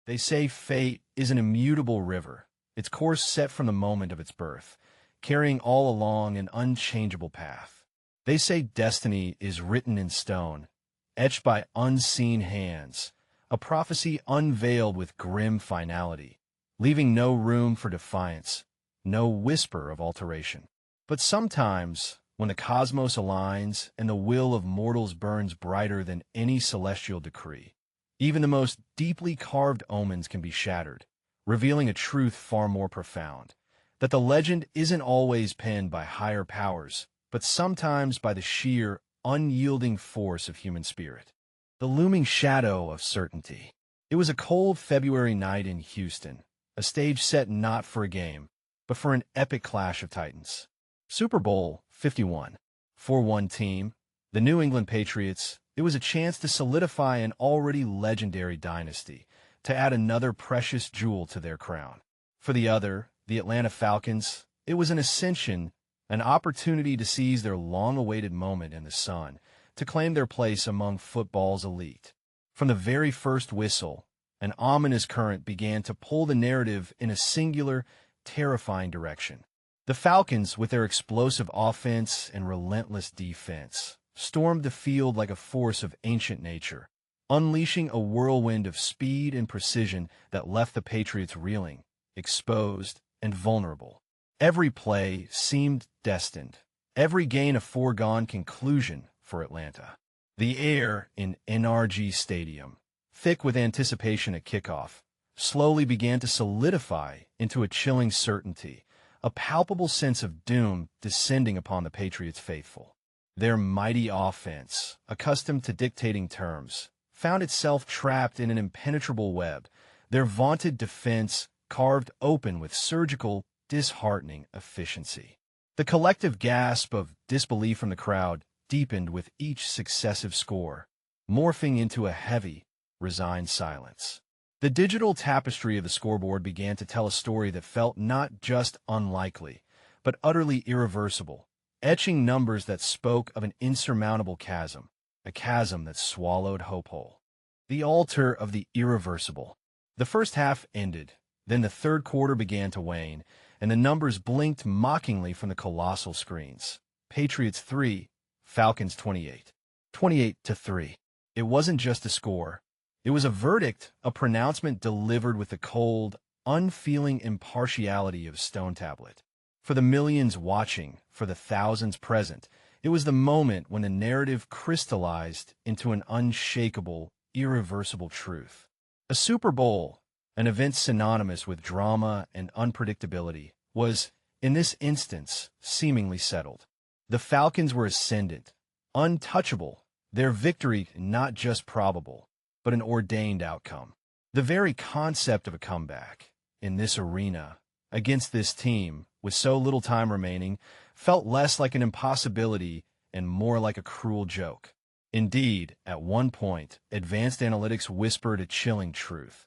They say fate is an immutable river, its course set from the moment of its birth, carrying all along an unchangeable path. They say destiny is written in stone, etched by unseen hands, a prophecy unveiled with grim finality, leaving no room for defiance, no whisper of alteration. But sometimes, when the cosmos aligns and the will of mortals burns brighter than any celestial decree, even the most deeply carved omens can be shattered, revealing a truth far more profound, that the legend isn't always penned by higher powers, but sometimes by the sheer, unyielding force of human spirit. The looming shadow of certainty. It was a cold February night in Houston, a stage set not for a game, but for an epic clash of titans. Super Bowl 51. For one team, the New England Patriots, it was a chance to solidify an already legendary dynasty, to add another precious jewel to their crown. For the other, the Atlanta Falcons, it was an ascension, an opportunity to seize their long-awaited moment in the sun, to claim their place among football's elite. From the very first whistle, an ominous current began to pull the narrative in a singular, terrifying direction. The Falcons, with their explosive offense and relentless defense, stormed the field like a force of ancient nature, unleashing a whirlwind of speed and precision that left the Patriots reeling, exposed, and vulnerable. Every play seemed destined, every gain a foregone conclusion for Atlanta. The air in NRG Stadium, thick with anticipation at kickoff, slowly began to solidify into a chilling certainty, a palpable sense of doom descending upon the Patriots' faithful. Their mighty offense, accustomed to dictating terms, found itself trapped in an impenetrable web, their vaunted defense carved open with surgical, disheartening efficiency. The collective gasp of disbelief from the crowd deepened with each successive score, morphing into a heavy, resigned silence. The digital tapestry of the scoreboard began to tell a story that felt not just unlikely, but utterly irreversible, etching numbers that spoke of an insurmountable chasm, a chasm that swallowed hope whole. The altar of the irreversible. The first half ended, then the third quarter began to wane, and the numbers blinked mockingly from the colossal screens. Patriots 3, Falcons 28. 28-3. It wasn't just a score. It was a verdict, a pronouncement delivered with the cold, unfeeling impartiality of a stone tablet. For the millions watching, for the thousands present, it was the moment when the narrative crystallized into an unshakable, irreversible truth. A Super Bowl, an event synonymous with drama and unpredictability, was, in this instance, seemingly settled. The Falcons were ascendant, untouchable, their victory not just probable, but an ordained outcome. The very concept of a comeback, in this arena, against this team, with so little time remaining, felt less like an impossibility and more like a cruel joke. Indeed, at one point, advanced analytics whispered a chilling truth.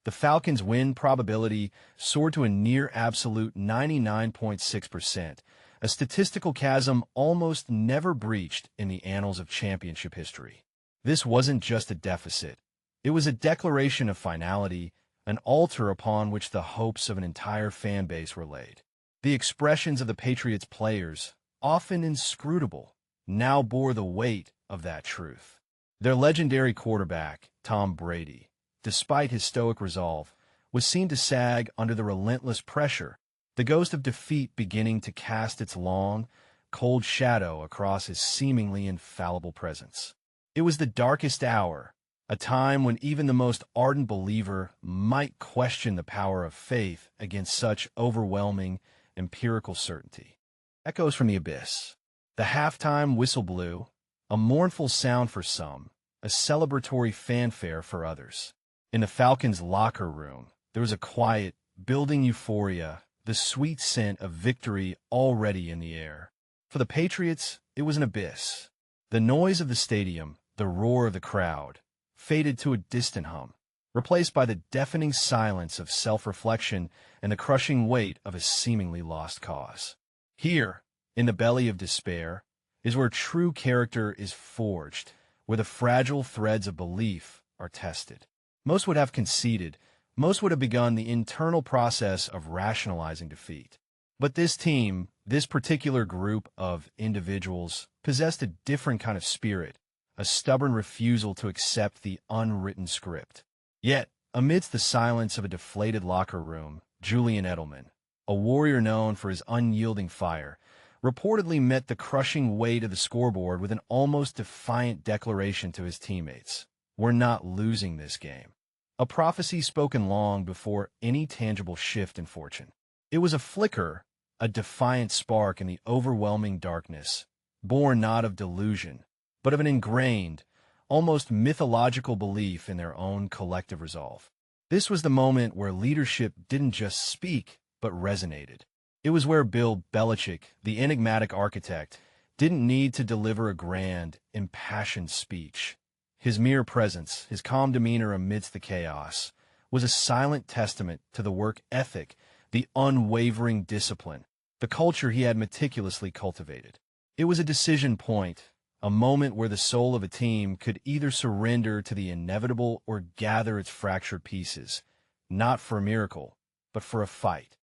The Falcons' win probability soared to a near absolute 99.6%, a statistical chasm almost never breached in the annals of championship history. This wasn't just a deficit. It was a declaration of finality, an altar upon which the hopes of an entire fan base were laid. The expressions of the Patriots' players, often inscrutable, now bore the weight of that truth. Their legendary quarterback, Tom Brady, despite his stoic resolve, was seen to sag under the relentless pressure, the ghost of defeat beginning to cast its long, cold shadow across his seemingly infallible presence. It was the darkest hour, a time when even the most ardent believer might question the power of faith against such overwhelming, empirical certainty. Echoes from the abyss. The halftime whistle blew, a mournful sound for some, a celebratory fanfare for others. In the Falcons' locker room, there was a quiet, building euphoria, the sweet scent of victory already in the air. For the Patriots, it was an abyss. The noise of the stadium, the roar of the crowd, faded to a distant hum, replaced by the deafening silence of self-reflection and the crushing weight of a seemingly lost cause. Here, in the belly of despair, is where true character is forged, where the fragile threads of belief are tested. Most would have conceded, most would have begun the internal process of rationalizing defeat. But this team, this particular group of individuals, possessed a different kind of spirit, a stubborn refusal to accept the unwritten script. Yet, amidst the silence of a deflated locker room, Julian Edelman, a warrior known for his unyielding fire, reportedly met the crushing weight of the scoreboard with an almost defiant declaration to his teammates: "We're not losing this game." A prophecy spoken long before any tangible shift in fortune. It was a flicker, a defiant spark in the overwhelming darkness, born not of delusion, but of an ingrained, almost mythological belief in their own collective resolve. This was the moment where leadership didn't just speak, but resonated. It was where Bill Belichick, the enigmatic architect, didn't need to deliver a grand, impassioned speech. His mere presence, his calm demeanor amidst the chaos, was a silent testament to the work ethic, the unwavering discipline, the culture he had meticulously cultivated. It was a decision point, a moment where the soul of a team could either surrender to the inevitable or gather its fractured pieces, not for a miracle, but for a fight.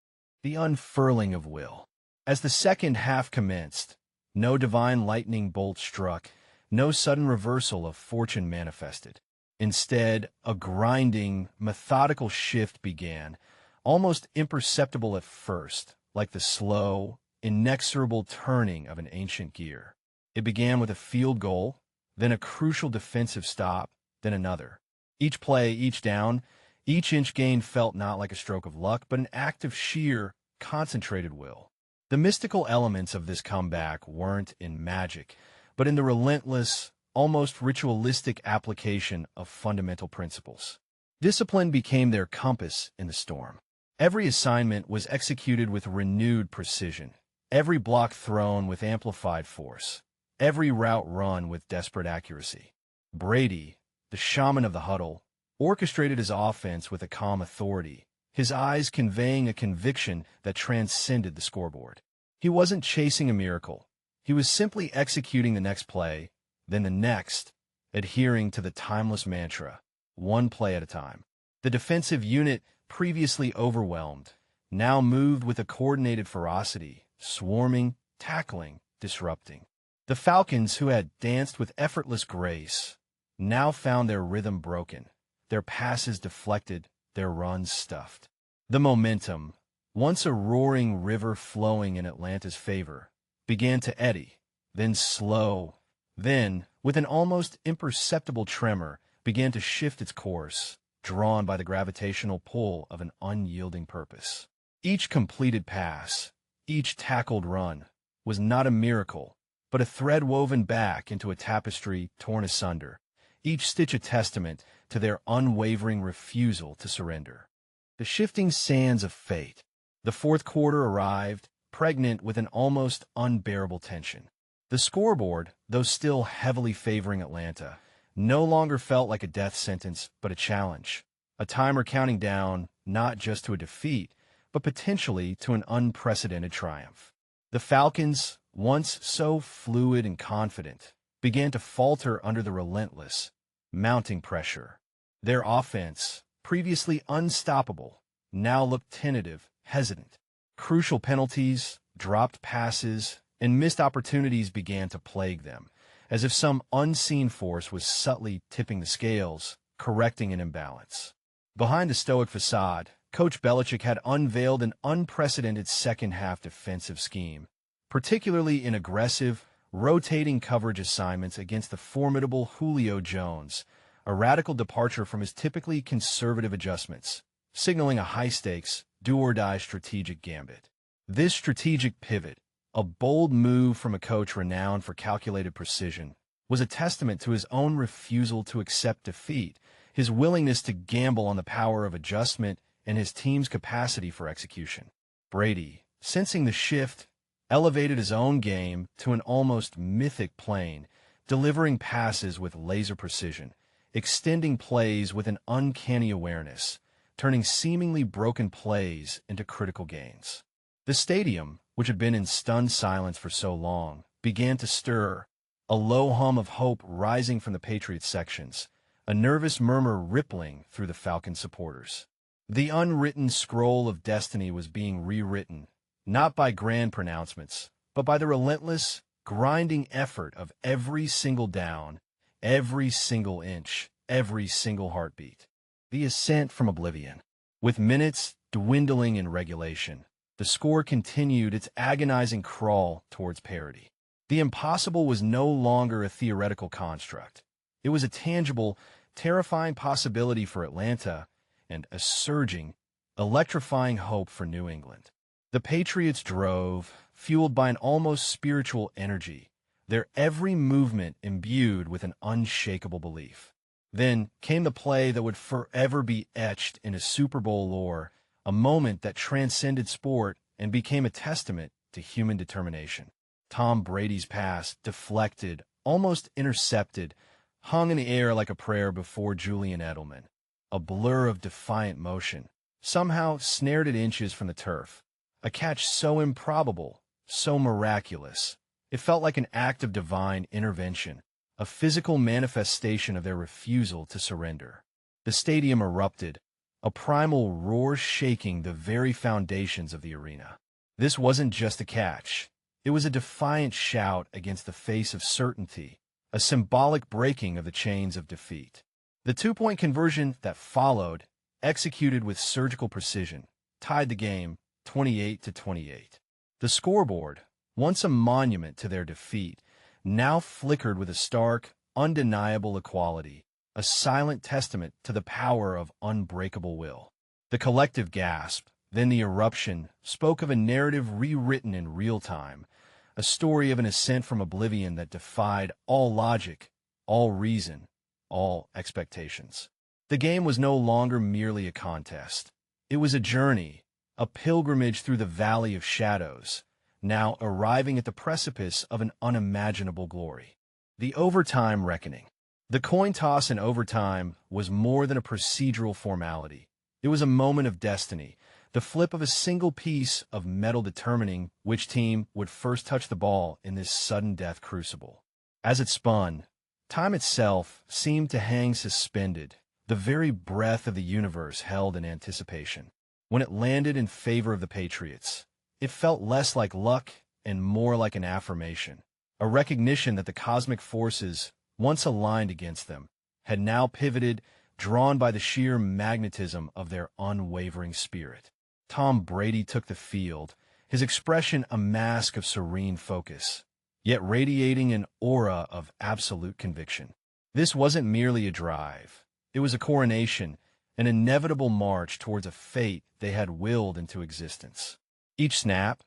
The unfurling of will. As the second half commenced, no divine lightning bolt struck, no sudden reversal of fortune manifested. Instead, a grinding, methodical shift began, almost imperceptible at first, like the slow, inexorable turning of an ancient gear. It began with a field goal, then a crucial defensive stop, then another. Each play, each down, each inch gained felt not like a stroke of luck, but an act of sheer, concentrated will. The mystical elements of this comeback weren't in magic, but in the relentless, almost ritualistic application of fundamental principles. Discipline became their compass in the storm. Every assignment was executed with renewed precision, every block thrown with amplified force, every route run with desperate accuracy. Brady, the shaman of the huddle, orchestrated his offense with a calm authority, his eyes conveying a conviction that transcended the scoreboard. He wasn't chasing a miracle. He was simply executing the next play, then the next, adhering to the timeless mantra, one play at a time. The defensive unit, previously overwhelmed, now moved with a coordinated ferocity, swarming, tackling, disrupting. The Falcons, who had danced with effortless grace, now found their rhythm broken, their passes deflected, their runs stuffed. The momentum, once a roaring river flowing in Atlanta's favor, began to eddy, then slow, then, with an almost imperceptible tremor, began to shift its course, drawn by the gravitational pull of an unyielding purpose. Each completed pass, each tackled run, was not a miracle, but a thread woven back into a tapestry torn asunder, each stitch a testament to their unwavering refusal to surrender. The shifting sands of fate. The fourth quarter arrived, pregnant with an almost unbearable tension. The scoreboard, though still heavily favoring Atlanta, no longer felt like a death sentence, but a challenge, a timer counting down not just to a defeat, but potentially to an unprecedented triumph. The Falcons, once so fluid and confident, began to falter under the relentless, mounting pressure. Their offense, previously unstoppable, now looked tentative, hesitant. Crucial penalties, dropped passes, and missed opportunities began to plague them, as if some unseen force was subtly tipping the scales, correcting an imbalance. Behind the stoic facade, Coach Belichick had unveiled an unprecedented second-half defensive scheme, particularly in aggressive, rotating coverage assignments against the formidable Julio Jones, a radical departure from his typically conservative adjustments, signaling a high-stakes, do-or-die strategic gambit. This strategic pivot, a bold move from a coach renowned for calculated precision, was a testament to his own refusal to accept defeat, his willingness to gamble on the power of adjustment, and his team's capacity for execution. Brady, sensing the shift, elevated his own game to an almost mythic plane, delivering passes with laser precision, extending plays with an uncanny awareness, turning seemingly broken plays into critical gains. The stadium, which had been in stunned silence for so long, began to stir, a low hum of hope rising from the Patriots sections, a nervous murmur rippling through the Falcons supporters. The unwritten scroll of destiny was being rewritten, not by grand pronouncements, but by the relentless, grinding effort of every single down, every single inch, every single heartbeat. The ascent from oblivion. With minutes dwindling in regulation, the score continued its agonizing crawl towards parity. The impossible was no longer a theoretical construct. It was a tangible, terrifying possibility for Atlanta and a surging, electrifying hope for New England. The Patriots drove, fueled by an almost spiritual energy, their every movement imbued with an unshakable belief. Then came the play that would forever be etched into Super Bowl lore, a moment that transcended sport and became a testament to human determination. Tom Brady's pass, deflected, almost intercepted, hung in the air like a prayer before Julian Edelman. A blur of defiant motion, somehow snared at inches from the turf. A catch so improbable, so miraculous. It felt like an act of divine intervention, a physical manifestation of their refusal to surrender. The stadium erupted, a primal roar shaking the very foundations of the arena. This wasn't just a catch. It was a defiant shout against the face of certainty, a symbolic breaking of the chains of defeat. The two-point conversion that followed, executed with surgical precision, tied the game 28-28. The scoreboard, once a monument to their defeat, now flickered with a stark, undeniable equality, a silent testament to the power of unbreakable will. The collective gasp, then the eruption, spoke of a narrative rewritten in real time, a story of an ascent from oblivion that defied all logic, all reason, all expectations. The game was no longer merely a contest. It was a journey, a pilgrimage through the valley of shadows, now arriving at the precipice of an unimaginable glory. The overtime reckoning. The coin toss in overtime was more than a procedural formality. It was a moment of destiny, the flip of a single piece of metal determining which team would first touch the ball in this sudden death crucible. As it spun, time itself seemed to hang suspended, the very breath of the universe held in anticipation. When it landed in favor of the Patriots, it felt less like luck and more like an affirmation, a recognition that the cosmic forces, once aligned against them, had now pivoted, drawn by the sheer magnetism of their unwavering spirit. Tom Brady took the field, his expression a mask of serene focus, yet radiating an aura of absolute conviction. This wasn't merely a drive. It was a coronation, an inevitable march towards a fate they had willed into existence. Each snap,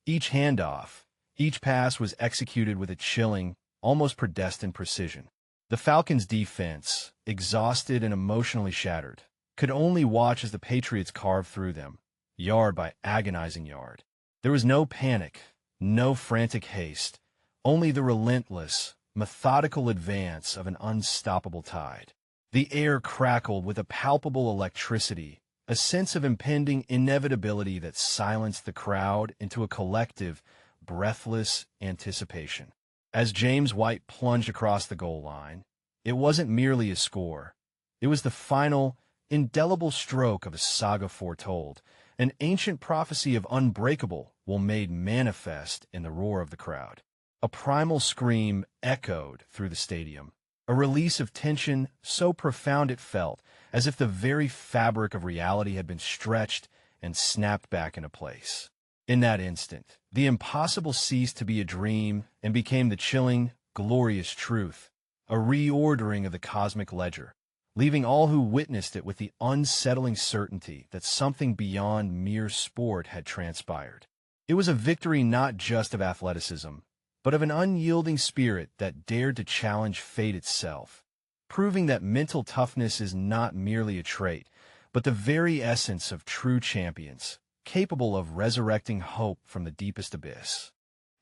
each handoff, each pass was executed with a chilling, almost predestined precision. The Falcons' defense, exhausted and emotionally shattered, could only watch as the Patriots carved through them, yard by agonizing yard. There was no panic, no frantic haste, only the relentless, methodical advance of an unstoppable tide. The air crackled with a palpable electricity, a sense of impending inevitability that silenced the crowd into a collective, breathless anticipation. As James White plunged across the goal line, it wasn't merely a score. It was the final, indelible stroke of a saga foretold, an ancient prophecy of unbreakable will made manifest in the roar of the crowd. A primal scream echoed through the stadium, a release of tension so profound it felt as if the very fabric of reality had been stretched and snapped back into place. In that instant, the impossible ceased to be a dream and became the chilling, glorious truth, a reordering of the cosmic ledger, leaving all who witnessed it with the unsettling certainty that something beyond mere sport had transpired. It was a victory not just of athleticism, but of an unyielding spirit that dared to challenge fate itself, proving that mental toughness is not merely a trait, but the very essence of true champions, capable of resurrecting hope from the deepest abyss.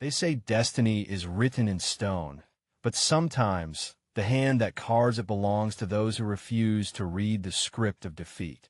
They say destiny is written in stone, but sometimes the hand that carves it belongs to those who refuse to read the script of defeat.